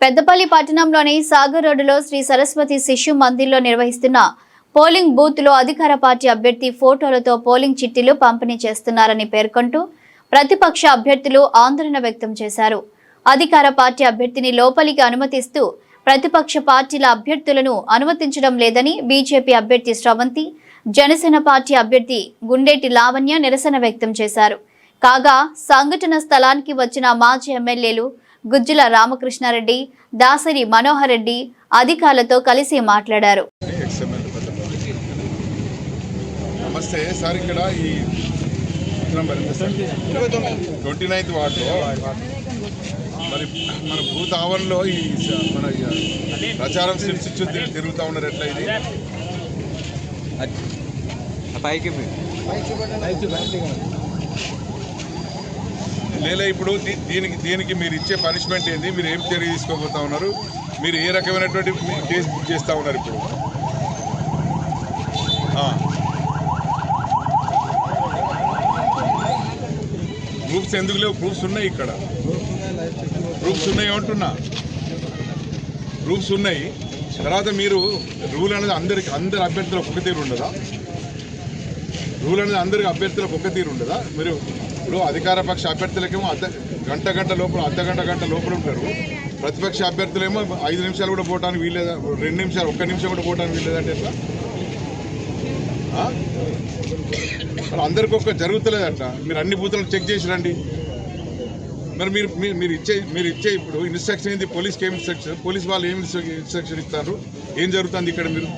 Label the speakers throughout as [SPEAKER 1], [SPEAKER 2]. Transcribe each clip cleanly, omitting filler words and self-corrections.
[SPEAKER 1] పెద్దపల్లి పట్టణంలోని సాగర్ రోడ్డులో శ్రీ సరస్వతి శిశు మందిర్లో నిర్వహిస్తున్న పోలింగ్ బూత్ లో అధికార పార్టీ అభ్యర్థి ఫోటోలతో పోలింగ్ చిట్టీలు పంపిణీ చేస్తున్నారని పేర్కొంటూ ప్రతిపక్ష అభ్యర్థులు ఆందోళన వ్యక్తం చేశారు. అధికార పార్టీ అభ్యర్థిని లోపలికి అనుమతిస్తూ ప్రతిపక్ష పార్టీల అభ్యర్థులను అనుమతించడం లేదని బీజేపీ అభ్యర్థి శ్రవంతి, జనసేన పార్టీ అభ్యర్థి గుండేటి లావణ్య నిరసన వ్యక్తం చేశారు. కాగా సంఘటన స్థలానికి వచ్చిన మాజీ ఎమ్మెల్యేలు గుజ్జుల రామకృష్ణారెడ్డి, దాసరి మనోహర్ రెడ్డి అధికారులతో కలిసి మాట్లాడారు.
[SPEAKER 2] నమస్తే సార్, ఇక్కడ ఈ 29th వార్డులో మరి మన బూత్ ఆవరణలో ఈ మన ప్రచారం శిర్షిచ్చు తిరుగుతూ ఉన్నారు. ఎట్లా ఇది లేదా ఇప్పుడు దీనికి మీరు ఇచ్చే పనిష్మెంట్ ఏంది? మీరు ఏం చర్య తీసుకోబోతా ఉన్నారు? మీరు ఏ రకమైనటువంటి కేసు బుక్ చేస్తూ ఉన్నారు? ఇప్పుడు ప్రూఫ్స్ ఎందుకు లేవు? ప్రూఫ్స్ ఉన్నాయి, ఇక్కడ ప్రూఫ్స్ ఉన్నాయి అంటున్నా, ప్రూఫ్స్ ఉన్నాయి. తర్వాత మీరు రూల్ అనేది అందరి అభ్యర్థులకు ఒక తీరు ఉండదా? రూల్ అనేది అందరికి అభ్యర్థులకు ఒక తీరు ఉండదా? మీరు ఇప్పుడు అధికార పక్ష అభ్యర్థులకేమో గంట లోపల అర్ధగంట లోపల ఉంటారు. ప్రతిపక్ష అభ్యర్థులేమో 5 నిమిషాలు కూడా పోవడానికి వీల్లేదా? 2 నిమిషాలు, 1 నిమిషం కూడా పోవడానికి వీల్లేదంటే ఎట్లా? అందరికి ఒక్క జరుగుతలేదట. మీరు అన్ని బూతులను చెక్ చేసి రండి. మరి మీరు ఇచ్చే ఇప్పుడు ఇన్స్ట్రక్షన్ ఏంది? పోలీస్కి ఏం ఇన్స్ట్రక్షన్? పోలీస్ వాళ్ళు ఏం ఇన్స్ట్రక్షన్ ఇస్తారు? ఏం జరుగుతుంది ఇక్కడ? మీరు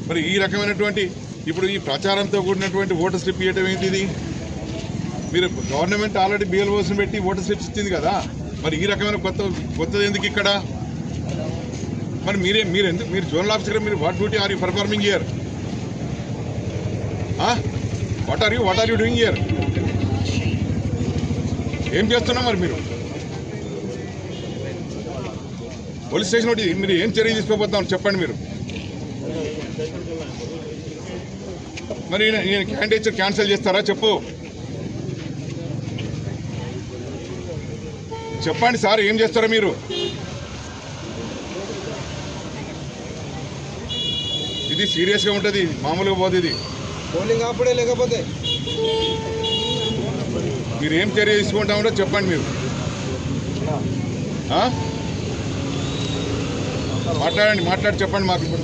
[SPEAKER 2] మరి ఈ రకమైనటువంటి ఇప్పుడు ఈ ప్రచారంతో కూడినటువంటి ఓటర్ స్లిప్ ఇవ్వటం ఏంటి? ఇది మీరు గవర్నమెంట్ ఆల్రెడీ బిఎల్ఓస్ని పెట్టి ఓటర్ స్లిప్స్ ఇచ్చింది కదా. మరి ఈ రకమైన కొత్తది ఎందుకు ఇక్కడ? మరి మీరు జోనల్ ఆఫీసర్, మీరు what duty are you performing here? What are you doing here? ఏం చేస్తున్నా మరి మీరు? పోలీస్ స్టేషన్ ఒకటి మీరు ఏం చర్య తీసుకోబోతామని చెప్పండి. మీరు మరి నేను క్యాండిడేచర్ క్యాన్సిల్ చేస్తారా? చెప్పండి సార్, ఏం చేస్తారా మీరు? ఇది సీరియస్గా ఉంటుంది, మామూలుగా పోదు. ఇది
[SPEAKER 3] పోలింగ్ అప్పుడే లేకపోతే
[SPEAKER 2] మీరు ఏం చర్య తీసుకుంటామో చెప్పండి. మీరు మాట్లాడి చెప్పండి మాకు ఇప్పుడు.